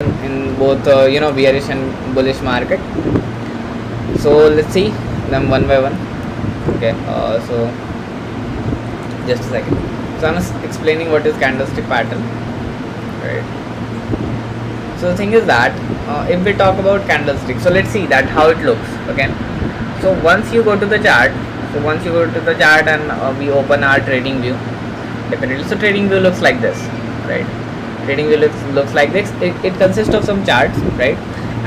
in both bearish and bullish market. So let's see them one by one. Okay, so just a second. So I'm explaining what is candlestick pattern, right? So the thing is that if we talk about candlestick, so let's see that how it looks. Okay, so once you go to the chart, and we open our trading view, definitely. So trading view looks like this, right? Trading view looks like this. It consists of some charts, right?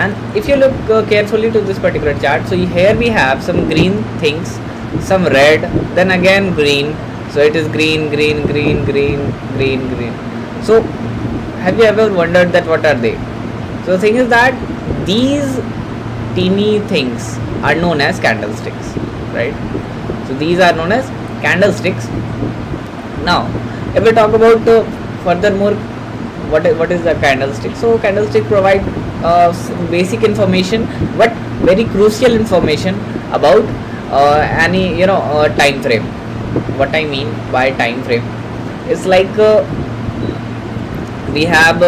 And if you look carefully to this particular chart, so here we have some green things, some red, then again green. So it is green, green, green, green, green, green. So have you ever wondered that what are they? So the thing is that these teeny things are known as candlesticks, right? So these are known as candlesticks. Now if we talk about furthermore what is the candlestick. So candlestick provide basic information but very crucial information about any time frame. What I mean by time frame is like we have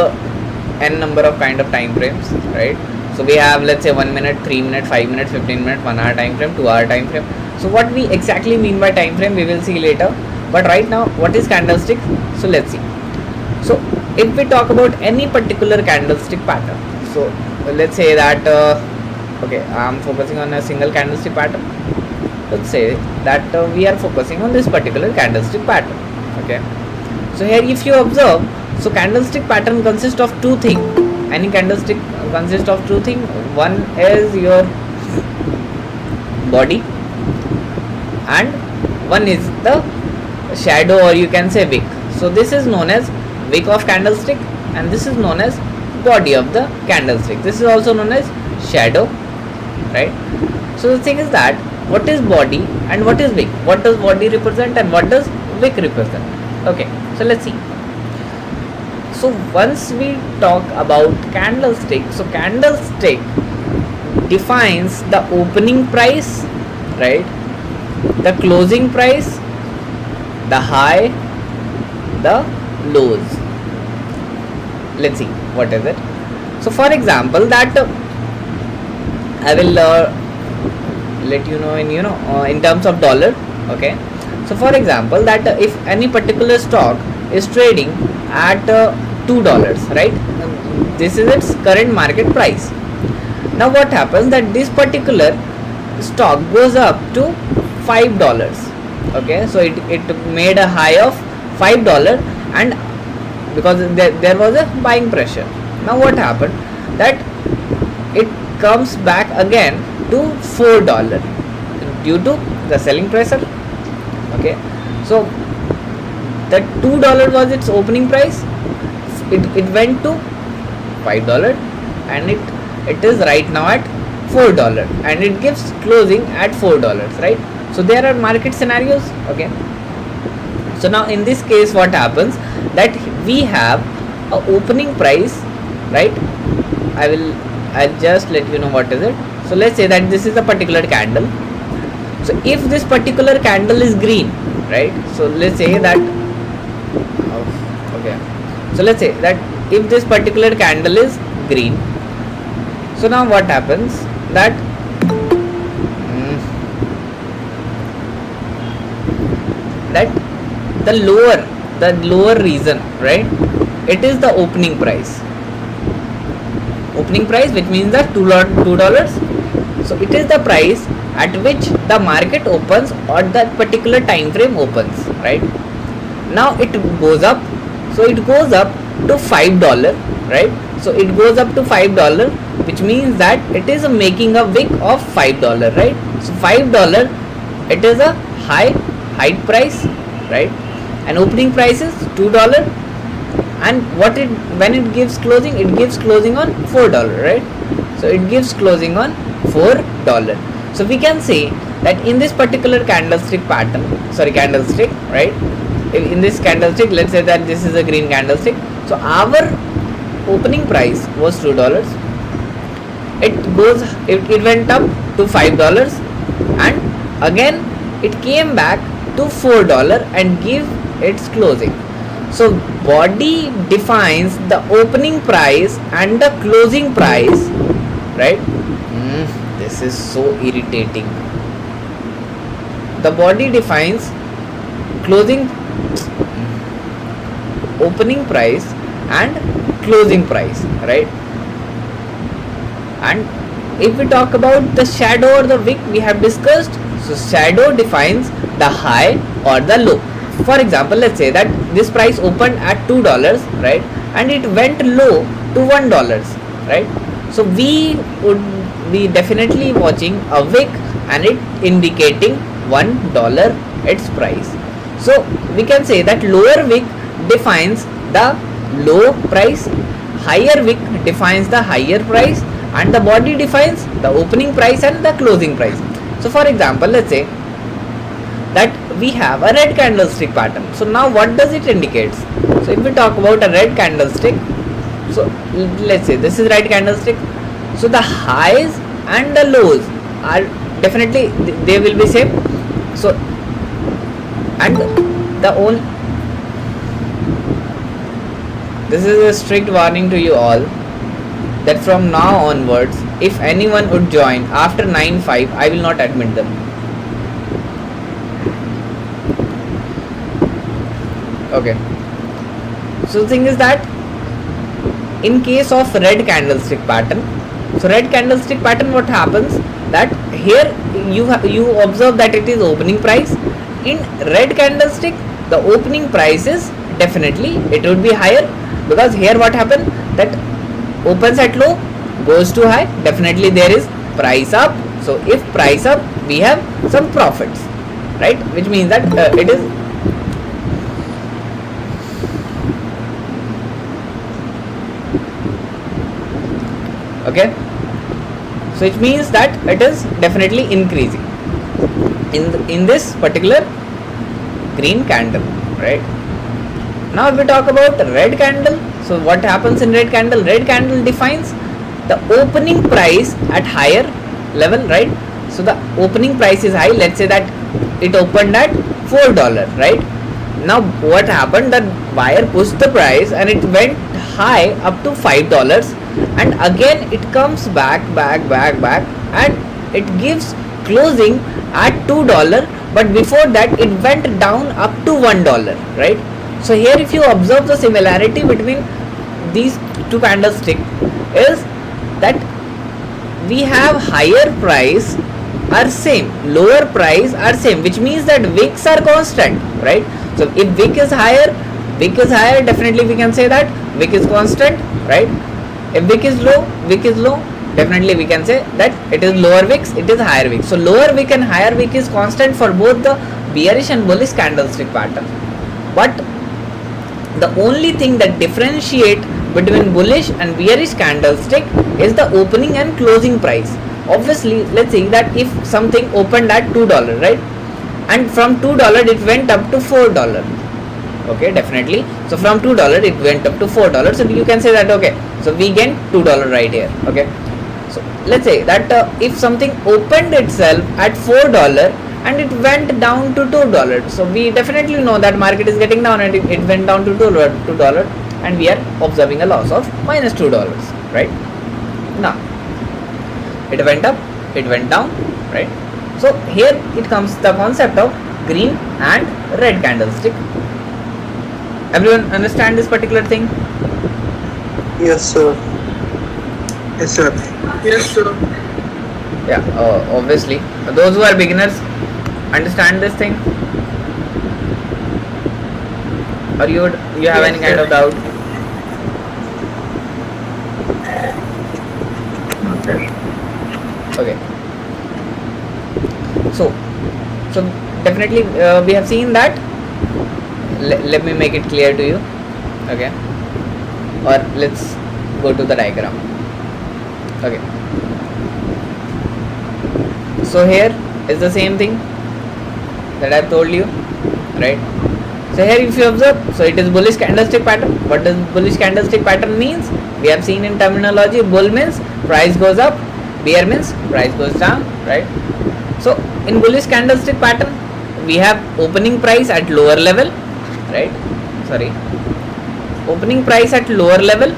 n number of kind of time frames, right? So we have, let's say, 1 minute, 3 minute, 5 minute, 15 minute, 1 hour time frame, 2 hour time frame. So what we exactly mean by time frame we will see later, but right now what is candlestick? So let's see. So if we talk about any particular candlestick pattern, so let's say that okay, I'm focusing on a single candlestick pattern. Let's say that we are focusing on this particular candlestick pattern. Okay, so here if you observe, so candlestick pattern consists of two things. Any candlestick consists of two things. One is your body and one is the shadow, or you can say wick. So this is known as wick of candlestick and this is known as body of the candlestick. This is also known as shadow, right? So the thing is that what is body and what is wick? What does body represent and what does wick represent? Okay, so let's see. So once we talk about candlestick, so candlestick defines the opening price, right? The closing price, the high, the lows. Let's see what is it. So for example, that I will let you know in terms of dollar. Okay, so for example, that if any particular stock is trading at $2, right? This is its current market price. Now what happens that this particular stock goes up to $5. Okay, so it made a high of $5 and because there was a buying pressure. Now what happened that it comes back again to $4 due to the selling pressure. Okay, so that $2 was its opening price. It went to $5 and it is right now at $4 and it gives closing at $4, right? So there are market scenarios. Okay, so now in this case what happens that we have a opening price, right? I'll just let you know what is it. So let's say that this is a particular candle. So if this particular candle is green, right? So let's say that okay, so let's say that if this particular candle is green, so now what happens that the lower reason, right? It is the opening price, which means that $2. So it is the price at which the market opens or that particular time frame opens, right? Now it goes up, so it goes up to $5, right? So it goes up to $5, which means that it is making a wick of $5, right? So $5, it is a high price, right? And opening price is $2, and when it gives closing, it gives closing on $4, right? So it gives closing on $4. So we can say that in this particular candlestick, right? In this candlestick, let's say that this is a green candlestick. So our opening price was $2. It went up to $5 and again it came back to $4 and give its closing. So body defines the opening price and the closing price, right? This is so irritating. The body defines closing, opening price and closing price, right? And if we talk about the shadow or the wick, we have discussed. So shadow defines the high or the low. For example, let's say that this price opened at $2, right, and it went low to $1, right? So we would be definitely watching a wick and it indicating $1 its price. So we can say that lower wick defines the low price, higher wick defines the higher price, and the body defines the opening price and the closing price. So for example, let's say that we have a red candlestick pattern. So now what does it indicate? So if we talk about a red candlestick, so let's say this is red candlestick. So the highs and the lows are definitely, they will be same. So and the only, this is a strict warning to you all that from now onwards, if anyone would join after 9:05, I will not admit them. Okay. So the thing is that in case of red candlestick pattern, so red candlestick pattern, what happens that here you observe that it is opening price. In red candlestick, the opening price is definitely, it would be higher, because here what happened that opens at low, goes to high, definitely there is price up. So if price up, we have some profits, right, which means that it is okay. So it means that it is definitely increasing in this particular green candle, right? Now if we talk about red candle, so what happens in red candle? Red candle defines the opening price at higher level, right? So the opening price is high. Let's say that it opened at $4, right? Now what happened, that buyer pushed the price and it went high up to $5, and again it comes back and it gives closing at $2, but before that it went down up to $1, right? So here if you observe the similarity between these two candlesticks is that we have higher price are same, lower price are same, which means that wicks are constant, right? So if wick is higher, definitely we can say that wick is constant, right? If wick is low, definitely we can say that it is lower wicks, it is higher wicks. So lower wick and higher wick is constant for both the bearish and bullish candlestick pattern. But the only thing that differentiate between bullish and bearish candlestick is the opening and closing price. Obviously, let's say that if something opened at $2, right, and from $2 it went up to $4, okay, definitely. So from $2 it went up to $4, so you can say that okay, so we gain $2 right here, okay. So let's say that if something opened itself at $4 and it went down to $2, so we definitely know that market is getting down and it went down to $2, and we are observing a loss of minus $2, right? Now it went up, it went down, right? So here it comes the concept of green and red candlestick. Everyone understand this particular thing? Yes, sir. Yes, sir. Yes, sir. Yeah, obviously. Those who are beginners understand this thing? Or you have any kind of doubt? Okay. So definitely we have seen that. Let me make it clear to you. Okay. Or let's go to the diagram. Okay. So here is the same thing that I have told you, right? So here if you observe, so it is bullish candlestick pattern. What does bullish candlestick pattern means? We have seen in terminology, bull means price goes up, bear means price goes down, right? So in bullish candlestick pattern, we have opening price at lower level, right? So sorry, opening price at lower level,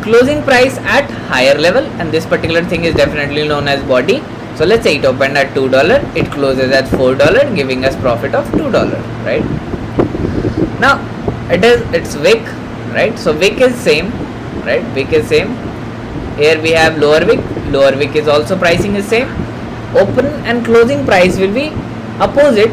closing price at higher level, and this particular thing is definitely known as body. So let's say it opened at $2, it closes at $4, giving us profit of $2, right? Now it's wick, right? So wick is same, right? Wick is same. Here we have lower wick is also pricing is same. Open and closing price will be opposite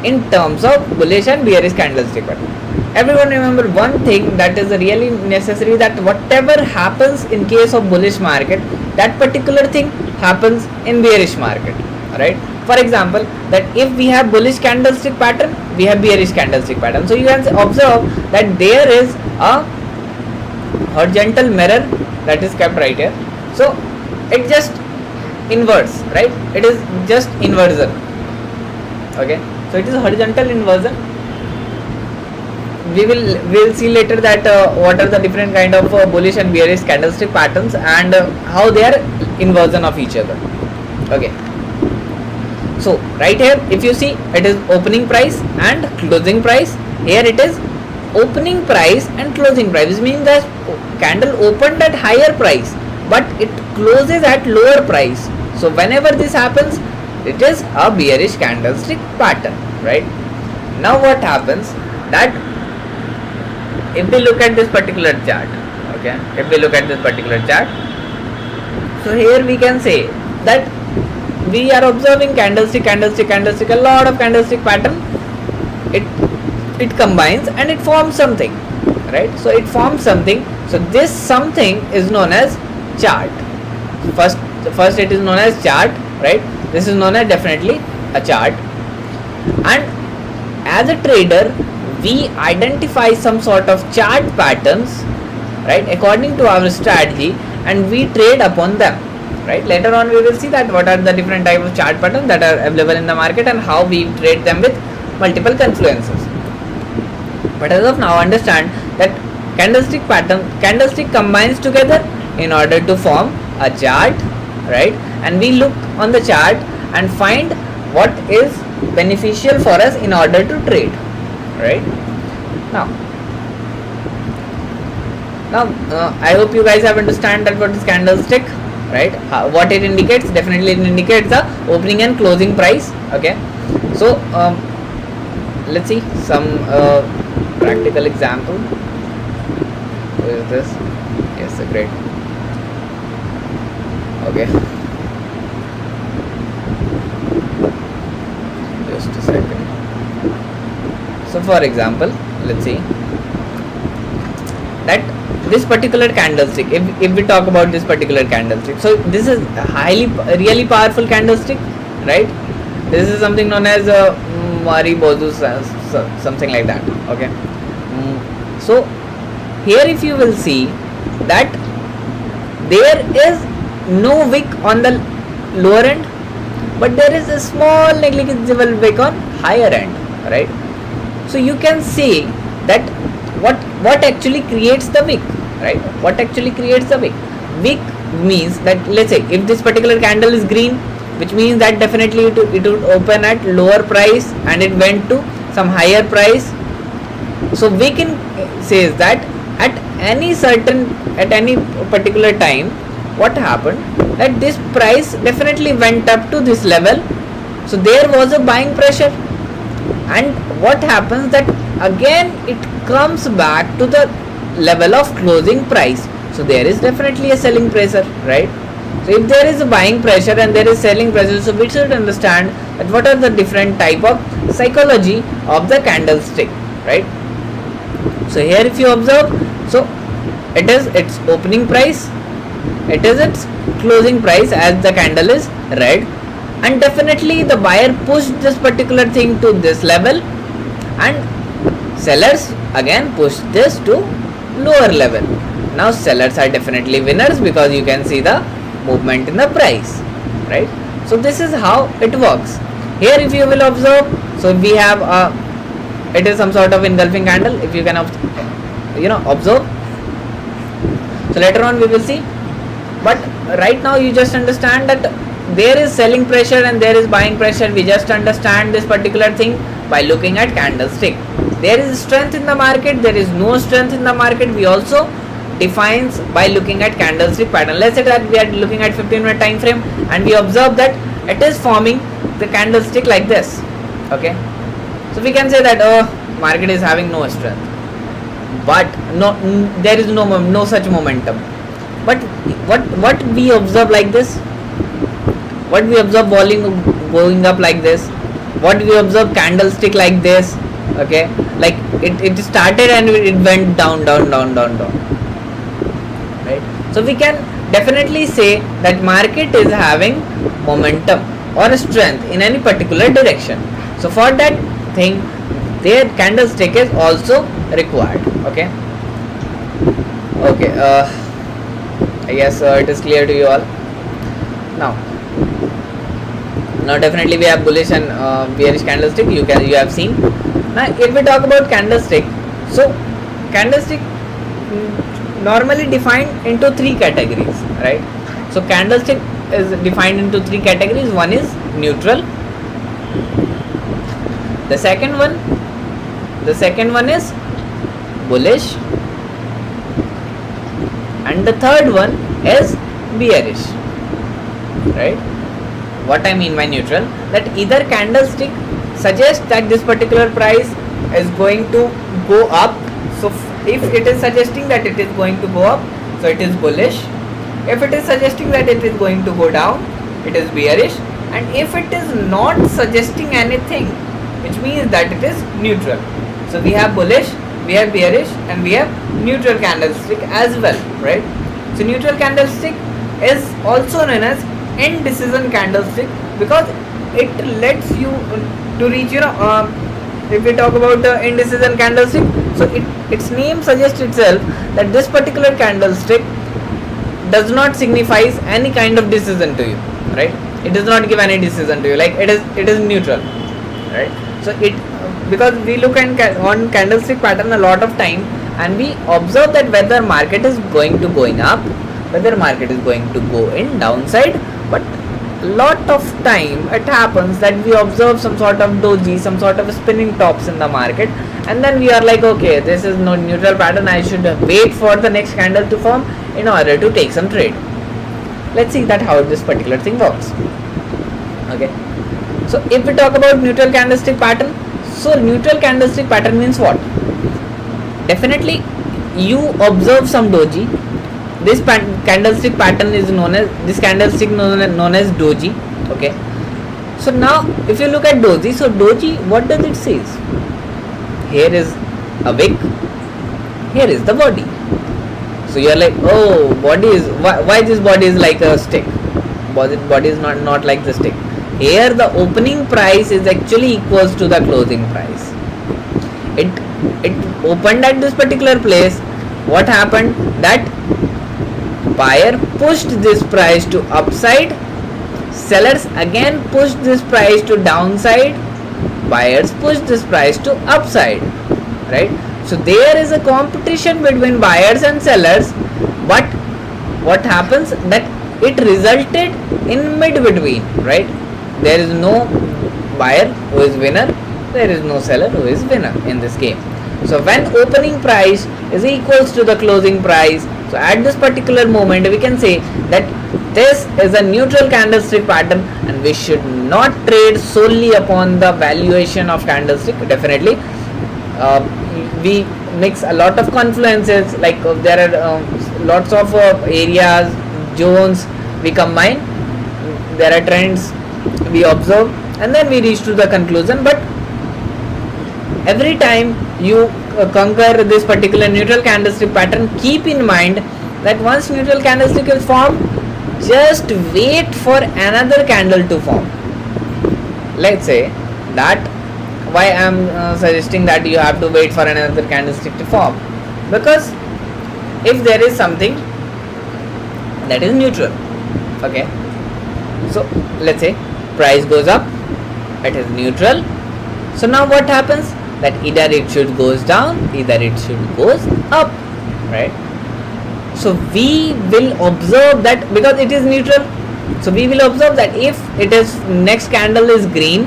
in terms of bullish and bearish candlestick pattern. Everyone remember one thing that is really necessary, that whatever happens in case of bullish market, that particular thing happens in bearish market, right? For example, that if we have bullish candlestick pattern, we have bearish candlestick pattern. So you can observe that there is a horizontal mirror that is kept right here. So it just inverts, right? It is just inversion. Okay, so it is horizontal inversion. We'll see later that what are the different kind of bullish and bearish candlestick patterns and how they are inversion of each other. Okay, so right here if you see, it is opening price and closing price. Here it is opening price and closing price, which means that candle opened at higher price but it closes at lower price. So whenever this happens, it is a bearish candlestick pattern, right? Now what happens, that if we look at this particular chart, okay, if we look at this particular chart, so here we can say that we are observing candlestick, a lot of candlestick pattern. It combines and it forms something, right? So it forms something. So this something is known as chart. First it is known as chart, right? This is known as definitely a chart. And as a trader, we identify some sort of chart patterns, right, according to our strategy, and we trade upon them, right? Later on we will see that what are the different type of chart patterns that are available in the market and how we trade them with multiple confluences. But as of now, understand that candlestick combines together in order to form a chart, right? And we look on the chart and find what is beneficial for us in order to trade, right? Now I hope you guys have understand that what is candlestick, right? What it indicates, definitely it indicates the opening and closing price. Okay, so let's see some practical example. Who is this? Yes, great. Okay, just a second. So for example, let's see that this particular candlestick, if we talk about this particular candlestick, so this is really powerful candlestick, right? This is something known as Maribozu, something like that. Okay, so here if you will see that there is no wick on the lower end, but there is a small negligible wick on higher end, right? So you can see that what actually creates the wick, right? What actually creates the wick? Wick means that, let's say if this particular candle is green, which means that definitely it would open at lower price and it went to some higher price. So we can say that at any particular time, what happened, that this price definitely went up to this level, so there was a buying pressure, and what happens, that again it comes back to the level of closing price, so there is definitely a selling pressure, right? So if there is a buying pressure and there is selling pressure, so we should understand that what are the different type of psychology of the candlestick, right? So here if you observe, so it is its opening price, it is its closing price as the candle is red, and definitely the buyer pushed this particular thing to this level and sellers again pushed this to lower level. Now sellers are definitely winners because you can see the movement in the price, right? So this is how it works. Here if you will observe, so we have it is some sort of engulfing candle, if you can observe. So later on we will see, but right now you just understand that there is selling pressure and there is buying pressure. We just understand this particular thing by looking at candlestick. there is strength in the market, there is no strength in the market, we also defines by looking at candlestick pattern. Let's say that we are looking at 15-minute time frame and we observe that it is forming the candlestick like this. Okay, so we can say that market is having no strength, but there is no such momentum. But what we observe like this, what we observe volume going up like this, what we observe candlestick like this. Okay, like it started and it went down, right? So we can definitely say that market is having momentum or strength in any particular direction. So for that thing, their candlestick is also required. Okay, I guess it is clear to you all now. Now definitely we have bullish and bearish candlestick. You have seen. Now if we talk about candlestick, so candlestick normally defined into three categories, right? So candlestick is defined into three categories. One is neutral. The second one is bullish, and the third one is bearish, right? What I mean by neutral, that either candlestick suggests that this particular price is going to go up. So if it is suggesting that it is going to go up, so it is bullish. If it is suggesting that it is going to go down, it is bearish. And if it is not suggesting anything, which means that it is neutral. So we have bullish, we have bearish, and we have neutral candlestick as well, right? So neutral candlestick is also known as indecision candlestick because it lets you to reach, if we talk about the indecision candlestick, so its name suggests itself that this particular candlestick does not signifies any kind of decision to you, right? It does not give any decision to you, like it is neutral, right? So because we look at on candlestick pattern a lot of time and we observe that whether market is going up, whether market is going to go in downside, but lot of time it happens that we observe some sort of doji, some sort of spinning tops in the market, and then we are like, okay, this is no neutral pattern, I should wait for the next candle to form in order to take some trade. Let's see that how this particular thing works. Okay, so if we talk about neutral candlestick pattern, so neutral candlestick pattern means what? Definitely you observe some doji. This candlestick pattern is known as doji. Okay, so now if you look at doji, so doji, what does it say? Here is a wick, here is the body. So you are like, oh, body is why this body is like a stick? Body is not like the stick. Here the opening price is actually equals to the closing price. It opened at this particular place. What happened? That buyer pushed this price to upside, sellers again pushed this price to downside, buyers pushed this price to upside, right? So there is a competition between buyers and sellers, but what happens that it resulted in mid between, right? There is no buyer who is winner, there is no seller who is winner in this game. So when opening price is equals to the closing price, so at this particular moment we can say that this is a neutral candlestick pattern and we should not trade solely upon the valuation of candlestick. Definitely we mix a lot of confluences, like there are lots of areas, zones we combine, there are trends we observe and then we reach to the conclusion. But every time you conquer this particular neutral candlestick pattern, keep in mind that once neutral candlestick is formed, just wait for another candle to form. Let's say that why I am suggesting that you have to wait for another candlestick to form, because if there is something that is neutral, okay, so let's say price goes up, it is neutral, so now what happens, that either it should goes down, either it should goes up, right? So we will observe that because it is neutral, so we will observe that if it is next candle is green,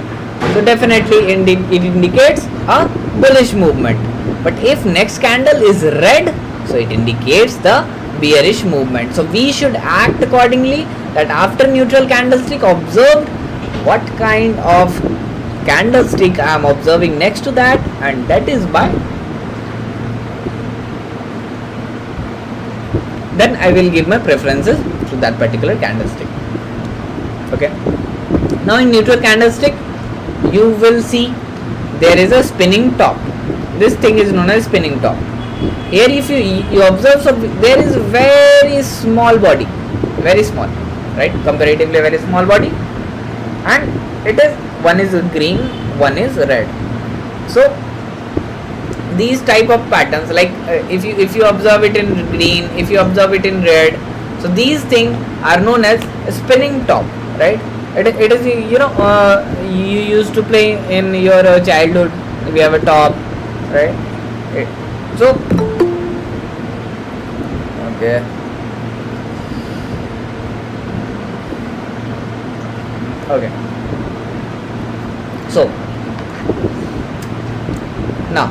So definitely it indicates a bullish movement. But if next candle is red, so it indicates the bearish movement. So we should act accordingly, that after neutral candlestick observed, what kind of candlestick I am observing next to that, and that is by, then I will give my preferences to that particular candlestick. Okay, now in neutral candlestick you will see there is a spinning top. This thing is known as spinning top. Here if you observe, so there is very small body, very small, right, comparatively very small body, and it is, one is green, one is red. So these type of patterns, like if you observe it in green, if you observe it in red, so these things are known as spinning top, right? It is, you used to play in your childhood, we have a top, right? So okay, okay, so now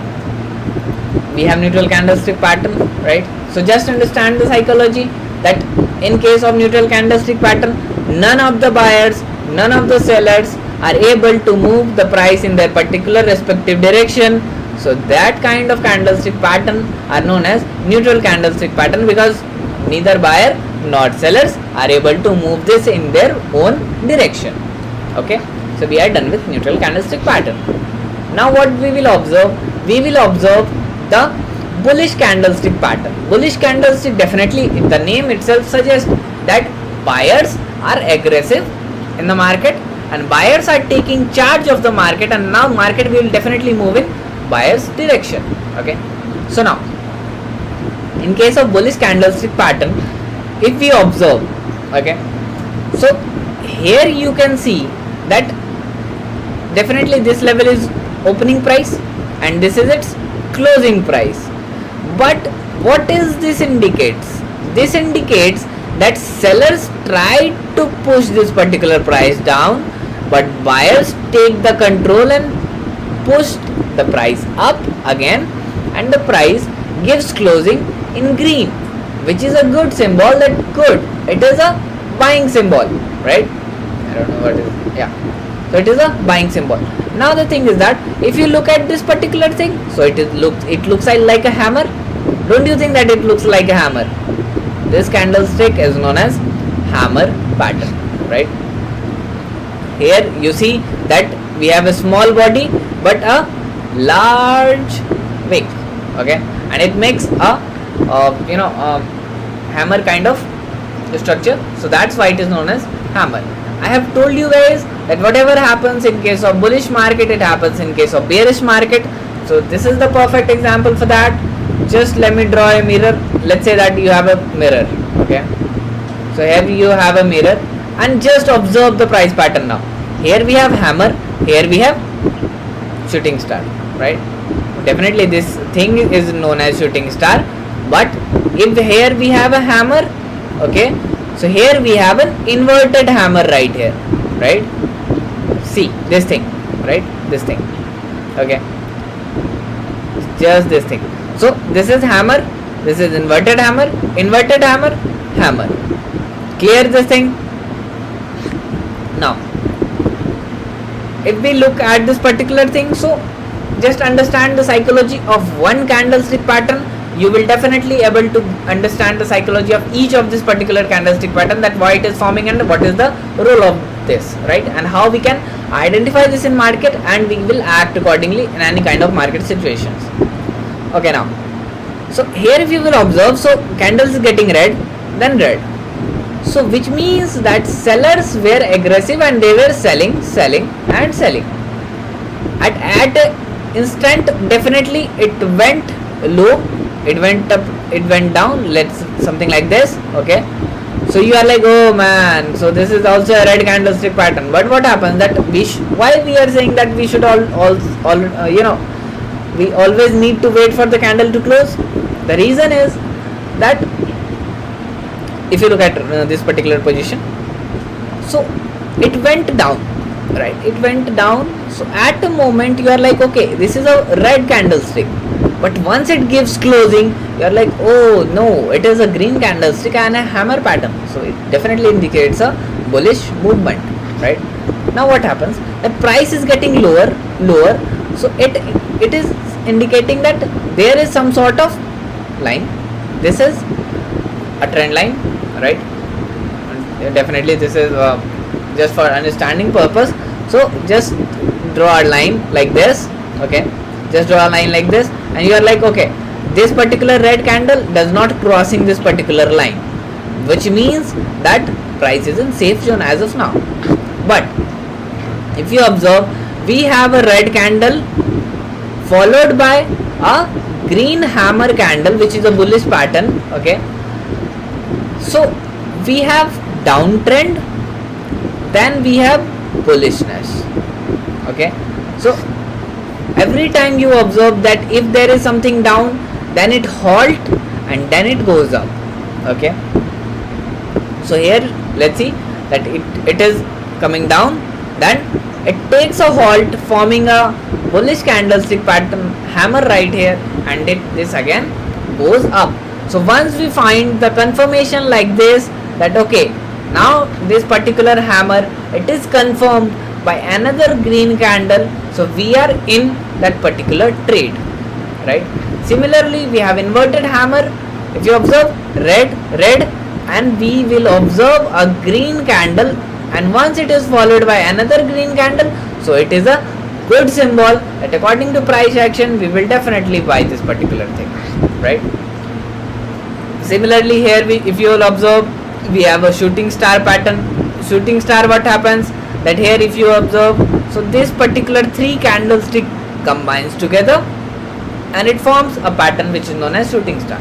we have neutral candlestick pattern, right? So just understand the psychology, that in case of neutral candlestick pattern, none of the buyers, none of the sellers are able to move the price in their particular respective direction. So that kind of candlestick pattern are known as neutral candlestick pattern, because neither buyer nor sellers are able to move this in their own direction. Okay, so we are done with neutral candlestick pattern. Now what we will observe? We will observe the bullish candlestick pattern. Bullish candlestick, definitely the name itself suggests that buyers are aggressive in the market and buyers are taking charge of the market, and now market will definitely move in buyer's direction. Okay, so now in case of bullish candlestick pattern, if we observe, okay, so here you can see that definitely this level is opening price and this is its closing price. But what is this indicates? This indicates that sellers try to push this particular price down, but buyers take the control and push the price up again, and the price gives closing in green, which is a good symbol. That good, it is a buying symbol, right? I don't know what it is. Yeah, so it is a buying symbol. Now the thing is that if you look at this particular thing, so it looks like a hammer. Don't you think that it looks like a hammer? This candlestick is known as hammer pattern, right? Here you see that we have a small body but a large wick, okay, and it makes a hammer kind of structure. So that's why it is known as hammer. I have told you guys that whatever happens in case of bullish market, it happens in case of bearish market. So this is the perfect example for that. Just let me draw a mirror. Let's say that you have a mirror, okay, so here you have a mirror, and just observe the price pattern. Now here we have hammer, here we have shooting star, right? Definitely this thing is known as shooting star, but if here we have a hammer, okay, so here we have an inverted hammer right here, right? See this thing, right? This thing, okay, just this thing. So this is hammer, this is inverted hammer, hammer. Clear this thing? Now if we look at this particular thing, so just understand the psychology of one candlestick pattern. You will definitely able to understand the psychology of each of this particular candlestick pattern, that why it is forming and what is the role of this, right? And how we can identify this in market, and we will act accordingly in any kind of market situations. Okay, now so here if you will observe, so candles is getting red, then red, so which means that sellers were aggressive and they were selling at a instant. Definitely it went low, it went up, it went down, let's something like this, okay. So you are like, oh man, so this is also a red candlestick pattern. But what happens that why we are saying that we should we always need to wait for the candle to close? The reason is that if you look at this particular position, so it went down, right? It went down. So at the moment you are like, okay, this is a red candlestick, but once it gives closing, you are like, oh no, it is a green candlestick and a hammer pattern, so it definitely indicates a bullish movement, right? Now what happens, the price is getting lower, so it is indicating that there is some sort of line. This is a trend line, right? And definitely this is just for understanding purpose, so just draw a line like this, okay? Just draw a line like this, and you are like, okay, this particular red candle does not crossing this particular line, which means that price is in safe zone as of now. But if you observe, we have a red candle followed by a green hammer candle, which is a bullish pattern, okay? So we have downtrend, then we have bullishness, okay? So every time you observe that if there is something down, then it halt and then it goes up, okay? So here let's see that it is coming down, then it takes a halt, forming a bullish candlestick pattern hammer right here, and this again goes up. So once we find the confirmation like this, that okay, now this particular hammer, it is confirmed by another green candle, so we are in that particular trade, right? Similarly, we have inverted hammer. If you observe, red, and we will observe a green candle, and once it is followed by another green candle, so it is a good symbol that according to price action we will definitely buy this particular thing, right? Similarly here, if you will observe, we have a shooting star pattern. Shooting star, what happens, that here if you observe, so this particular three candlestick combines together and it forms a pattern which is known as shooting star.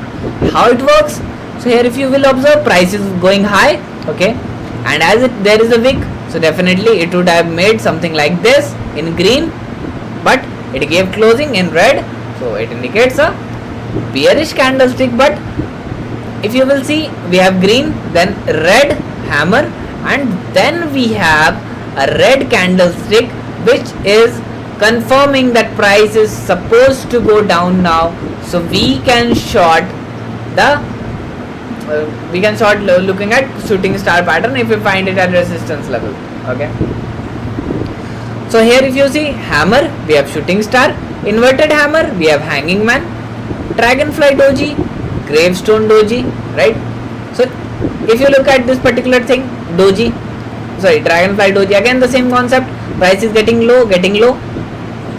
How it works, so here if you will observe, price is going high, okay, and as there is a wick, so definitely it would have made something like this in green, but it gave closing in red, so it indicates a bearish candlestick. But if you will see, we have green, then red hammer, and then we have a red candlestick which is confirming that price is supposed to go down now, so we can short the looking at shooting star pattern if we find it at resistance level, okay? So here if you see hammer, we have shooting star, inverted hammer, we have hanging man, dragonfly doji, gravestone doji, right? So if you look at this particular thing, dragonfly doji, again the same concept, price is getting low,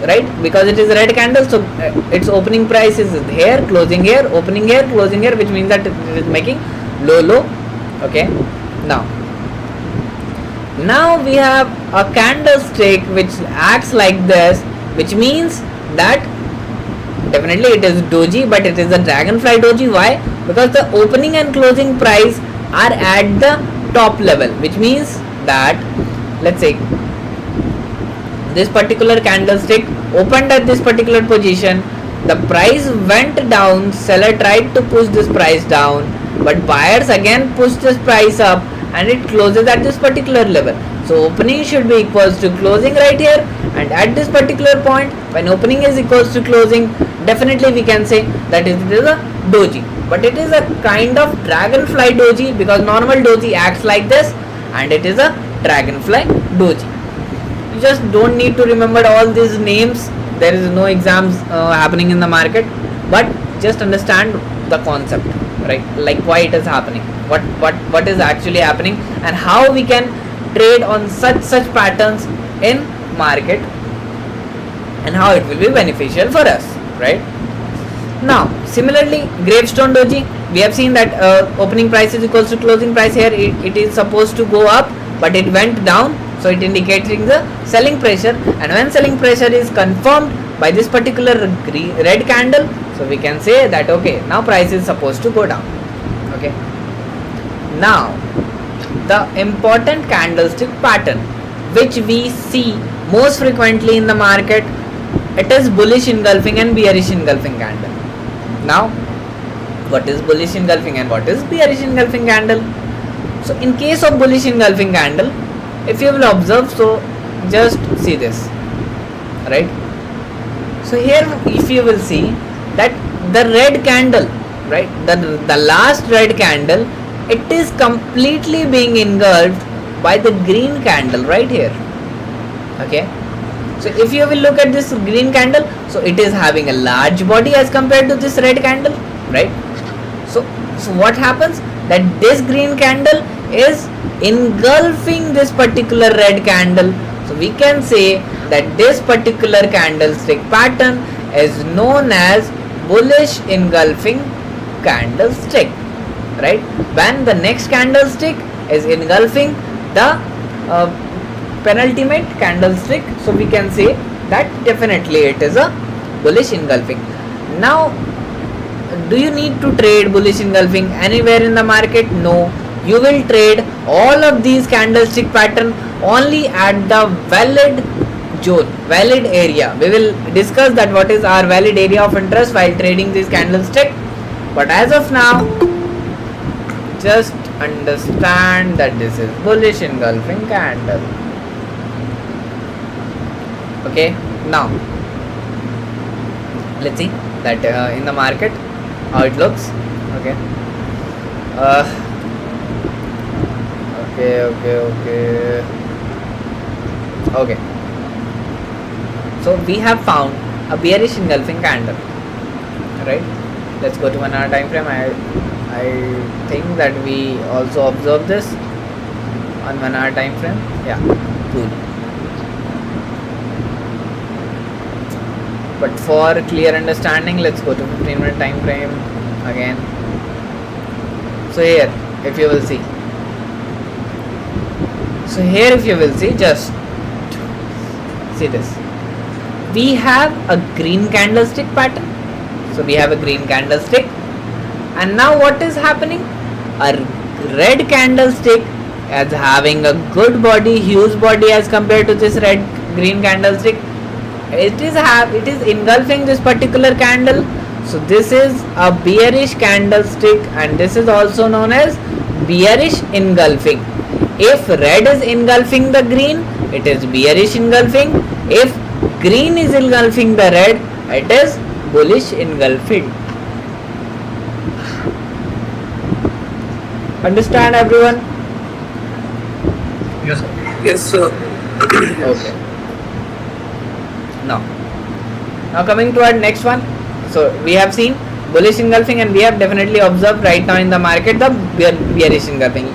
right? Because it is a red candle, so its opening price is here, closing here, opening here, closing here, which means that it is making low, okay? Now we have a candlestick which acts like this, which means that definitely it is doji, but it is a dragonfly doji. Why? Because the opening and closing price are at the top level, which means that, let's say, this particular candlestick opened at this particular position, the price went down, seller tried to push this price down, but buyers again push this price up and it closes at this particular level. So opening should be equals to closing right here, and at this particular point when opening is equals to closing, definitely we can say that it is a doji, but it is a kind of dragonfly doji, because normal doji acts like this and it is a dragonfly doji. You just don't need to remember all these names, there is no exams happening in the market, but just understand the concept, right? Like why it is happening, what is actually happening, and how we can trade on such patterns in market, and how it will be beneficial for us, right? Now similarly, gravestone doji, we have seen that opening price is equals to closing price. Here it is supposed to go up, but it went down, so it indicating the selling pressure, and when selling pressure is confirmed by this particular red candle, so we can say that okay, now price is supposed to go down, okay? Now the important candlestick pattern which we see most frequently in the market, it is bullish engulfing and bearish engulfing candle. Now what is bullish engulfing and what is bearish engulfing candle? So in case of bullish engulfing candle, if you will observe, so just see this, right? So here if you will see that the red candle, right, the last red candle, it is completely being engulfed by the green candle right here. Okay, so if you will look at this green candle, so it is having a large body as compared to this red candle, right? So what happens, that this green candle is engulfing this particular red candle. So we can say that this particular candlestick pattern is known as bullish engulfing candlestick, right? When the next candlestick is engulfing the penultimate candlestick, so we can say that definitely it is a bullish engulfing. Now, do you need to trade bullish engulfing anywhere in the market? No, you will trade all of these candlestick pattern only at the valid zone, valid area. We will discuss that what is our valid area of interest while trading this candlestick, but as of now just understand that this is bullish engulfing candle. Okay, now let's see that in the market how it looks. Okay, okay, so we have found a bearish engulfing candle, right? Let's go to 1 hour time frame. I think that we also observe this on 1 hour time frame. Yeah, cool. But for clear understanding, let's go to 15-minute time frame again. So here if you will see, just see this, we have a green candlestick pattern. So we have a green candlestick, and now what is happening, a red candlestick as having a good body, huge body as compared to this red green candlestick. It is engulfing this particular candle. So this is a bearish candlestick, and this is also known as bearish engulfing. If red is engulfing the green, it is bearish engulfing. If green is engulfing the red, it is bullish engulfing. Understand everyone? Yes, sir. Yes, sir. Okay. Now coming to our next one. So we have seen bullish engulfing, and we have definitely observed right now in the market the bearish engulfing.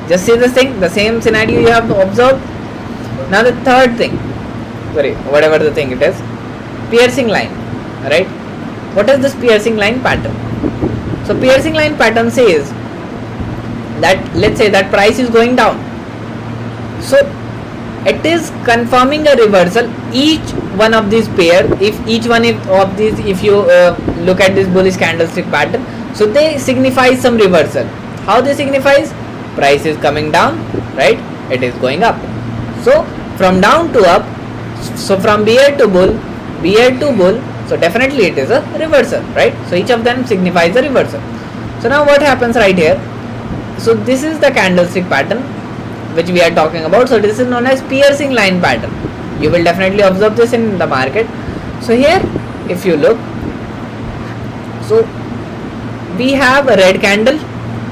Just see this thing, the same scenario you have observed. Now the third thing, whatever the thing it is, piercing line, right? What is this piercing line pattern? So piercing line pattern says that, let's say that price is going down, so it is confirming a reversal. Each one of these pair, if each one of these, if you look at this bullish candlestick pattern, so they signify some reversal. How they signifies? Price is coming down, right? It is going up. So from down to up, so from bear to bull, so definitely it is a reversal, right? So each of them signifies a reversal. So now what happens right here? So this is the candlestick pattern which we are talking about. So this is known as piercing line pattern. You will definitely observe this in the market. So here if you look, so we have a red candle,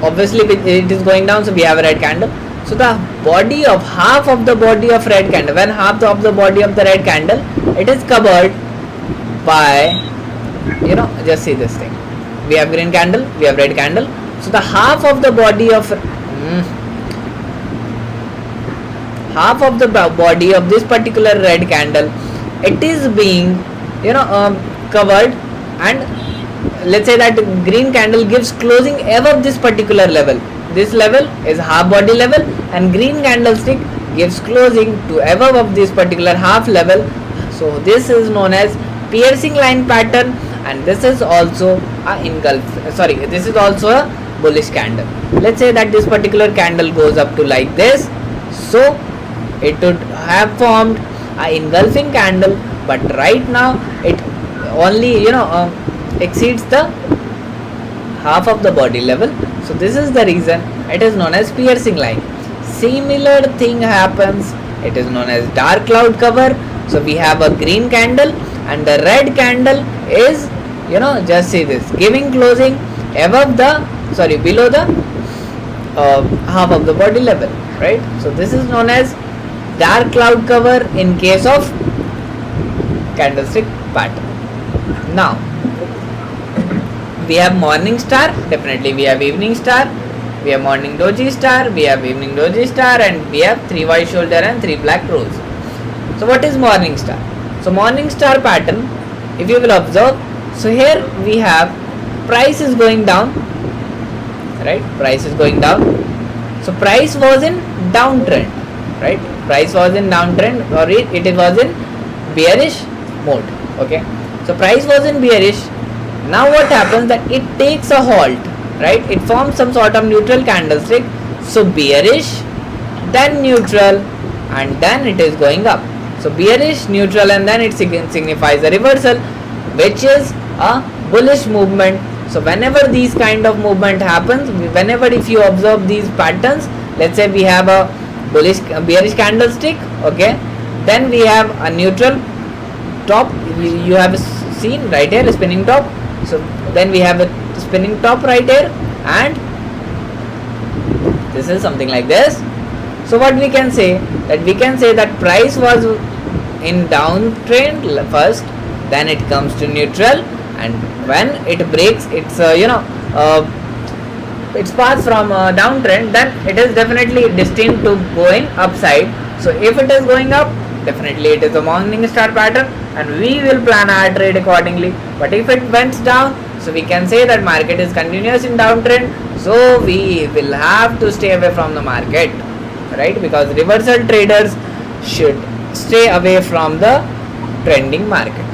obviously it is going down, so we have a red candle. So the body of half of the body of red candle, when half of the body of the red candle, it is covered by, just see this thing, we have green candle, we have red candle. So the half of the body of body of this particular red candle, it is being covered, and let's say that green candle gives closing above this particular level. This level is half body level, and green candlestick gives closing to above of this particular half level. So this is known as piercing line pattern, and this is also this is also a bullish candle. Let's say that this particular candle goes up to like this, so it would have formed a engulfing candle, but right now it only exceeds the half of the body level. So this is the reason it is known as piercing line. Similar thing happens it is known as dark cloud cover. So we have a green candle, and the red candle is, just see this, giving closing above the, below the half of the body level, right? So this is known as dark cloud cover in case of candlestick pattern. Now we have morning star, definitely we have evening star, we have morning doji star, we have evening doji star, and we have 3 white shoulder and 3 black rows. So what is morning star? So morning star pattern, if you will observe, so here we have price is going down, right? Price is going down. So price was in downtrend, right? Price was in downtrend, or it was in bearish mode. Okay, so price was in bearish. Now what happens, that it takes a halt, right? It forms some sort of neutral candlestick. So bearish, then neutral, and then it is going up. So bearish, neutral, and then it signifies a reversal, which is a bullish movement. So whenever these kind of movement happens, whenever if you observe these patterns, let's say we have a bearish candlestick, okay, then we have a neutral top, you have seen right here, a spinning top. So then we have a spinning top right here, and this is something like this. So what we can say, that price was in downtrend first, then it comes to neutral, and when it breaks its its path from downtrend, then it is definitely destined to going upside. So if it is going up, definitely it is a morning star pattern, and we will plan our trade accordingly. But if it went down, so we can say that market is continuous in downtrend, so we will have to stay away from the market, right? Because reversal traders should stay away from the trending market.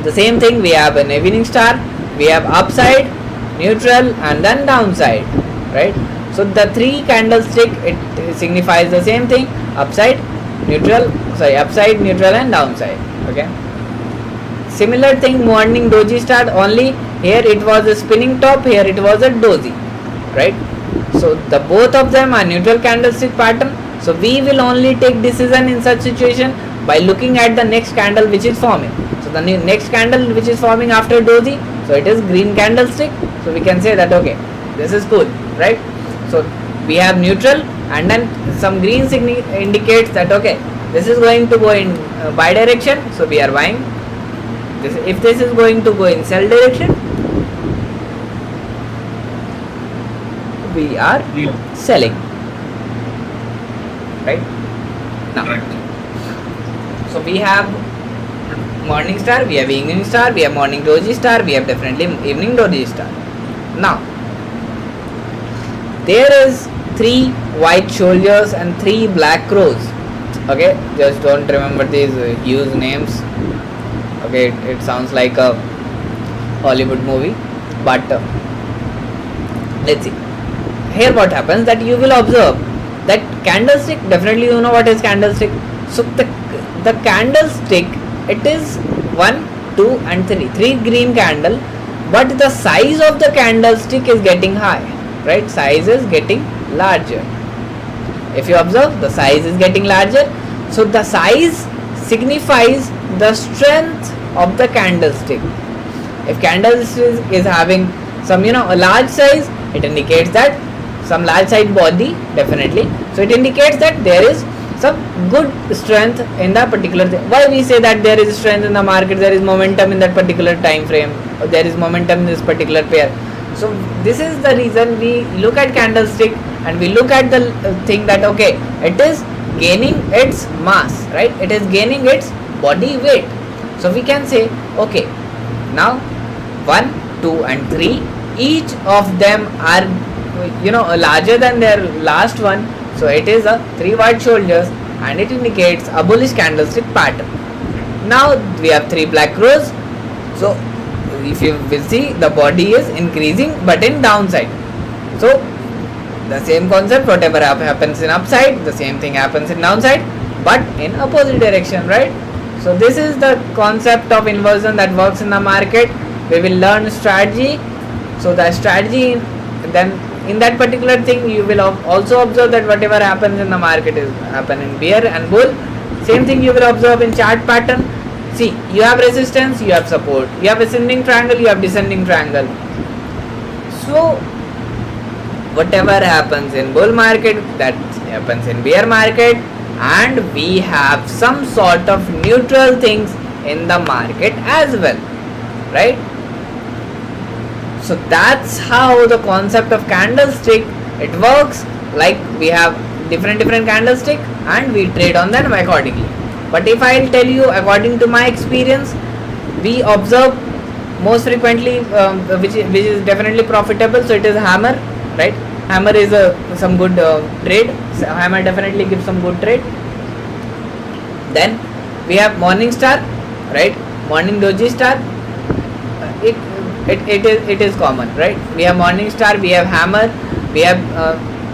The same thing, we have an evening star, we have upside, neutral, and then downside, right? So the 3 candlestick, it signifies the same thing, upside, neutral, and downside. Okay, similar thing, morning doji star, only here it was a spinning top, here it was a doji, right? So the both of them are neutral candlestick pattern. So we will only take decision in such situation by looking at the next candle which is forming. So the next candle which is forming after doji, so it is green candlestick. So we can say that okay, this is cool, right? So we have neutral, and then some green indicates that okay, this is going to go in buy direction, so we are buying. If this is going to go in sell direction, we are selling, right? Now, so we have morning star, we have evening star, we have morning doji star, we have definitely evening doji star. Now there is 3 white shoulders and 3 black rows. Okay, just don't remember these huge names. Okay, it sounds like a Hollywood movie, but let's see. Here what happens, that you will observe that candlestick, definitely you know what is candlestick. So the candlestick, it is 1, 2 and 3 green candle, but the size of the candlestick is getting high, right? Size is getting larger. If you observe, the size is getting larger. So the size signifies the strength of the candlestick. If candlestick is having some a large size, it indicates that some large size body, definitely. So it indicates that there is some good strength in the particular thing. Why we say that there is strength in the market, there is momentum in that particular time frame, or there is momentum in this particular pair. So this is the reason we look at candlestick, and we look at the thing that okay, it is gaining its mass, right? It is gaining its body weight. So we can say okay, now 1, 2 and 3, each of them are larger than their last one. So it is a 3 white shoulders, and it indicates a bullish candlestick pattern. Now we have 3 black rows. So if you will see, the body is increasing but in downside. So the same concept, whatever happens in upside, the same thing happens in downside, but in opposite direction, right? So this is the concept of inversion that works in the market. We will learn strategy. So the strategy, then in that particular thing you will also observe that whatever happens in the market is happen in bear and bull. Same thing you will observe in chart pattern. See, you have resistance, you have support, you have ascending triangle, you have descending triangle. So whatever happens in bull market, that happens in bear market, and we have some sort of neutral things in the market as well, right? So that's how the concept of candlestick it works. Like we have different candlestick and we trade on them accordingly. But if I'll tell you according to my experience, we observe most frequently which is definitely profitable. So it is hammer, right? Hammer is some good trade. So hammer definitely gives some good trade. Then we have morning star, right? Morning doji star. It is common, right? We have morning star, we have hammer, we have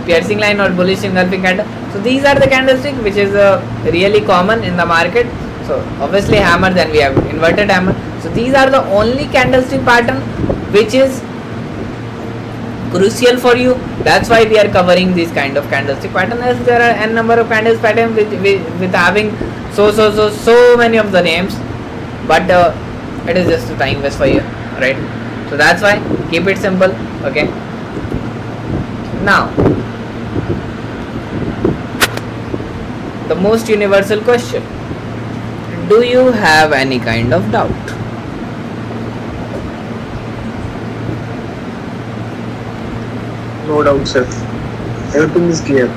piercing line or bullish engulfing candle. So these are the candlestick which is really common in the market. So obviously hammer, then we have inverted hammer. So these are the only candlestick pattern which is crucial for you. That's why we are covering this kind of candlestick pattern, as there are n number of candles pattern with having so many of the names, but it is just a time waste for you, right? So that's why keep it simple. Okay, now the most universal question: do you have any kind of doubt? No doubt, sir. Everything is clear.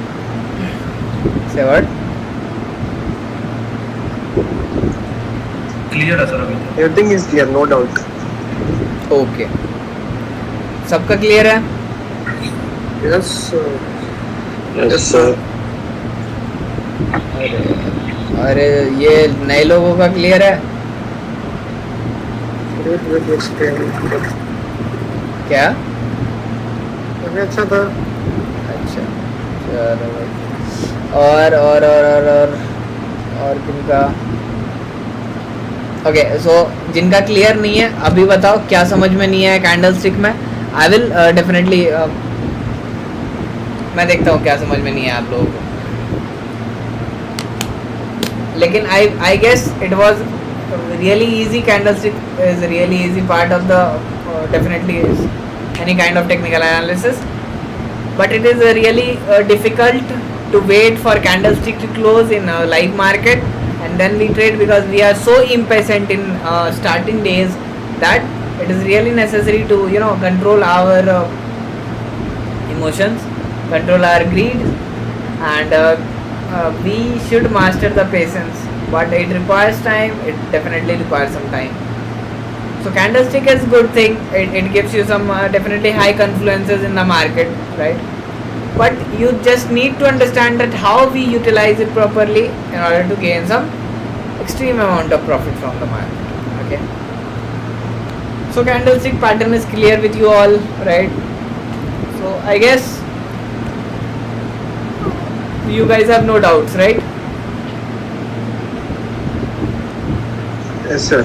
Say what? Clear है sir अभी तो। Everything is clear, no doubt. Okay, सबका clear है? Yes, sir. Yes, sir. अरे ये नए लोगों का क्लियर है Wait, explain. क्या? अभी अच्छा था. अच्छा, चलो भाई। और किनका? ओके, सो जिनका क्लियर नहीं है अभी बताओ क्या समझ में नहीं है कैंडलस्टिक में। आई विल डेफिनेटली मैं देखता हूँ क्या समझ में नहीं है आप लोगों को, लेकिन I guess it was really easy. Candlestick is a really easy part of the definitely is any kind of technical analysis, but it is really difficult to wait for candlestick to close in a live market and then we trade, because we are so impatient in starting days that it is really necessary to control our emotions, control our greed, and we should master the patience. But it requires time, it definitely requires some time. So candlestick is good thing, it gives you some definitely high confluences in the market, right? But you just need to understand that how we utilize it properly in order to gain some extreme amount of profit from the market. Okay, so candlestick pattern is clear with you all, right? So I guess you guys have no doubts, right? Yes, sir.